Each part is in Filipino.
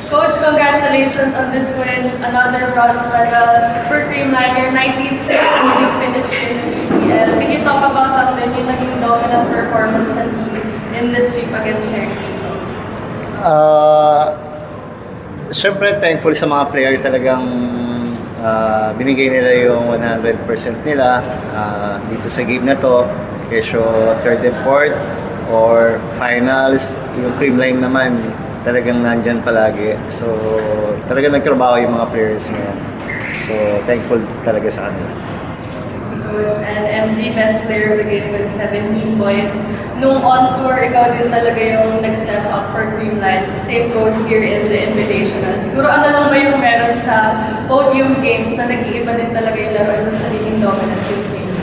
Coach, congratulations on this win. Another bronze medal for Creamline, your 19th straight winning finish in the BPL. Can you talk about yung naging dominant performance ng team in this sweep against Cherokee? Siyempre, thankful sa mga player talagang binigay nila yung 100% nila dito sa game na to. Kesyo third and fourth or finals, yung Creamline naman talagang nandyan palagi. So, talagang nagtrabaho yung mga players ngayon. So, thankful talaga sa kanila. Coach, and MG, best player of the game with 17 points. Nung on-tour, ikaw din talaga yung nag-step up for Creamline. Same goes here in the Invitational. Siguro ano lang ba yung meron sa podium games na nag-iiba din talaga yung laro at mas nagiging dominant yung Creamline?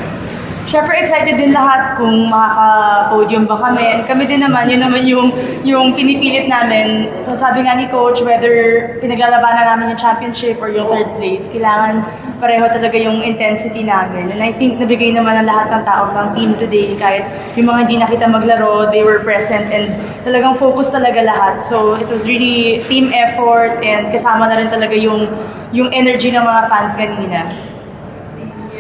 Siyempre excited din lahat kung makaka-podium ba kami. Kami din naman, yun naman yung pinipilit namin. Sabi nga ni Coach, whether pinaglalabanan namin yung championship or yung third place, kailangan pareho talaga yung intensity namin. And I think nabigay naman ng lahat ng tao ng team today, kahit yung mga hindi nakita maglaro, they were present and talagang focus talaga lahat. So it was really team effort and kasama na rin talaga yung energy ng mga fans kanina.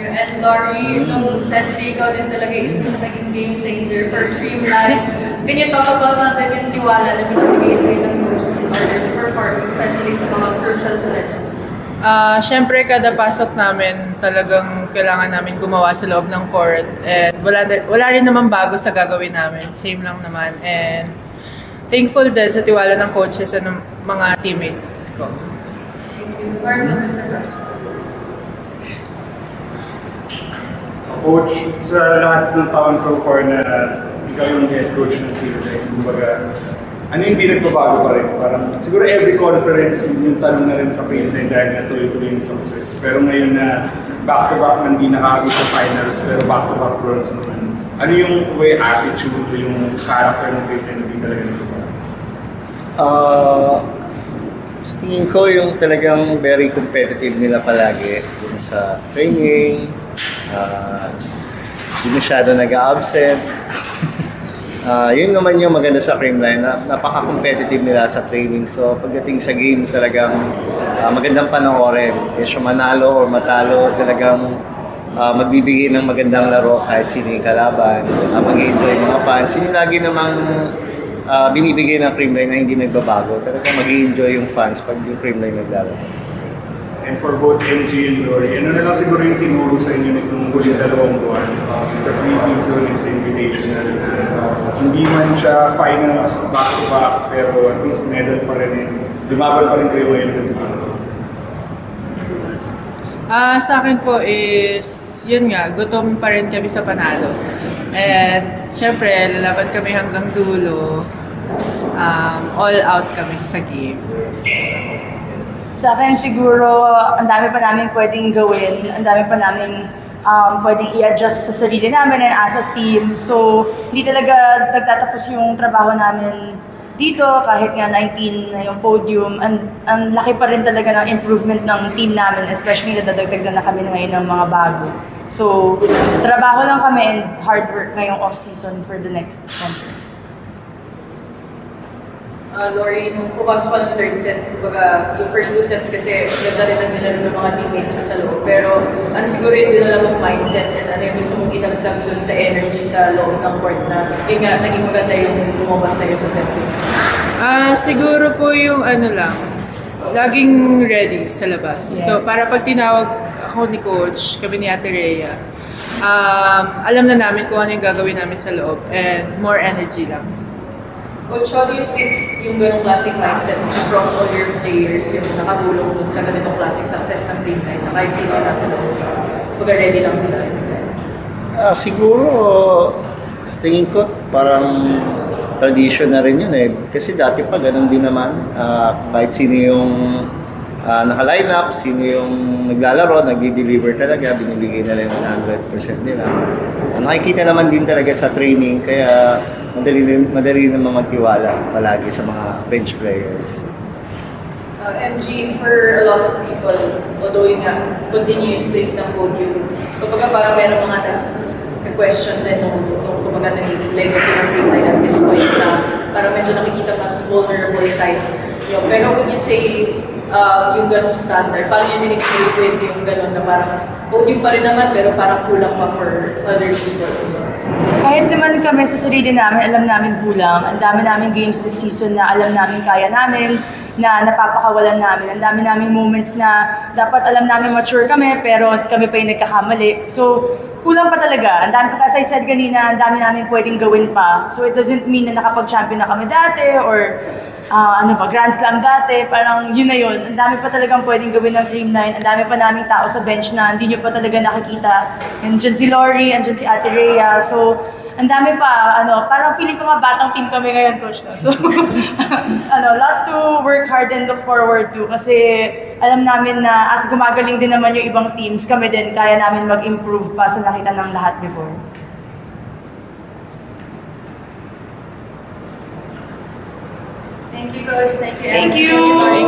And Lori, nung set day, ikaw din talaga isa sa naging game changer for Creamline. Can you talk about natin yung tiwala na binibigay sa'yo ng coaches in order to perform, especially sa mga crucial stretches? Siyempre, kada pasok namin, talagang kailangan namin gumawa sa loob ng court. And wala rin naman bago sa gagawin namin. Same lang naman. And thankful din sa tiwala ng coaches at ng mga teammates ko. Thank you. For example, Coach, sa lahat ng taon so far na ikaw yung head coach ng Creamline, kumbaga, ano yung hindi nagbabago pa rin? Parang, siguro every conference, yung tanong na rin sa Creamline dahil natuloy-tuloy yung success. Pero ngayon na back-to-back na hindi nakakabit sa finals, pero back-to-back bronze naman. Ano yung way attitude, yung character ng Creamline na hindi talaga nagbabago? Tingin ko yung talagang very competitive nila palagi dun sa training. Hindi masyado nag-absent. Yun naman yung maganda sa Creamline, napaka-competitive nila sa training. So pagdating sa game talagang magandang panoorin. Kaya manalo or matalo, talagang magbibigay ng magandang laro kahit sino yung kalaban. Mag-enjoy mga fans. Yun lagi namang binibigay ng Creamline na hindi nagbabago. Talagang mag-enjoy yung fans pag yung Creamline naglalaro. And for both MG and Lori, ano na lang siguro yung tinuro sa inyo nitong huling 2 buwan sa pre-season and sa invitational. Hindi man siya finals back-to-back, pero at least medal pa rin. Lumaban pa rin kayo ngayon sa mga. Sa akin po is, yun nga, gutom pa rin kami sa panalo. And syempre, lalaban kami hanggang dulo. All out kami sa game. Sa akin siguro, ang dami pa namin pwedeng gawin, ang dami pa namin pwedeng i-adjust sa sarili namin and as a team. So, hindi talaga nagtatapos yung trabaho namin dito, kahit nga 19 na yung podium. Ang laki pa rin talaga ng improvement ng team namin, especially nadadagdag na kami ngayon ng mga bago. So, trabaho lang kami and hard work ngayong off-season for the next conference. Lori, nung pumasok pa ng third set, kumbaga, yung first 2 sets kasi ganda rin ang nilaro ng mga teammates mo sa loob. Pero ano siguro yung dinala mong mindset and ano yung gusto mong idagdag dun sa energy sa loob ng court na yun nga, naging maganda yung lumabas sa'yo sa set 2? Siguro po yung ano lang, laging ready sa labas. Yes. So para pag tinawag ako ni Coach, kami ni Ate Rhea, alam na namin kung ano yung gagawin namin sa loob and more energy lang. Coach, how do you think yung ganong classic mindset across all your players yung nakatulong dun sa ganitong classic success ng Creamline na kahit sino na sa loob, ready lang sila? Siguro, tingin ko parang tradition na rin yun eh. Kasi dati pa ganun din naman. Kahit sino yung naka-line up, sino yung naglalaro, nag-deliver talaga, binibigay na rin 100% nila. Nakikita naman din talaga sa training, kaya madali naman magtiwala palagi sa mga bench players. MG, for a lot of people, although yun nga, continuous streak ng podium, kumbaga parang meron mga nag-question din nung kumbaga naging legacy ng Creamline at this point na parang medyo nakikita mas vulnerable side Yung, pero would you say yung ganong standard, paano yun in-equate with yung ganon na parang podium pa rin naman pero parang kulang pa for other people? Kahit naman kami sa sarili namin, alam namin kulang. Ang dami namin games this season na alam namin kaya namin, na napapakawalan namin. Ang dami namin moments na dapat alam namin mature kami, pero kami pa yung nagkakamali. So, kulang pa talaga. Ang dami, as I said kanina, ang dami namin pwedeng gawin pa. So, it doesn't mean na nakapag-champion na kami dati or Grand Slam dati. Parang yun na yun. Ang dami pa talagang pwedeng gawin ng Dreamline. Ang dami pa naming tao sa bench na hindi nyo pa talaga nakikita. Andyan si Lori, andyan si Ate Rhea. So, ang dami pa, parang feeling ko nga batang team kami ngayon, Coach. No? So, lots to work hard and look forward to. Kasi alam namin na as gumagaling din naman yung ibang teams, kami din kaya namin mag-improve pa sa nakita ng lahat before. Thank you, Coach. Thank you. Thank you.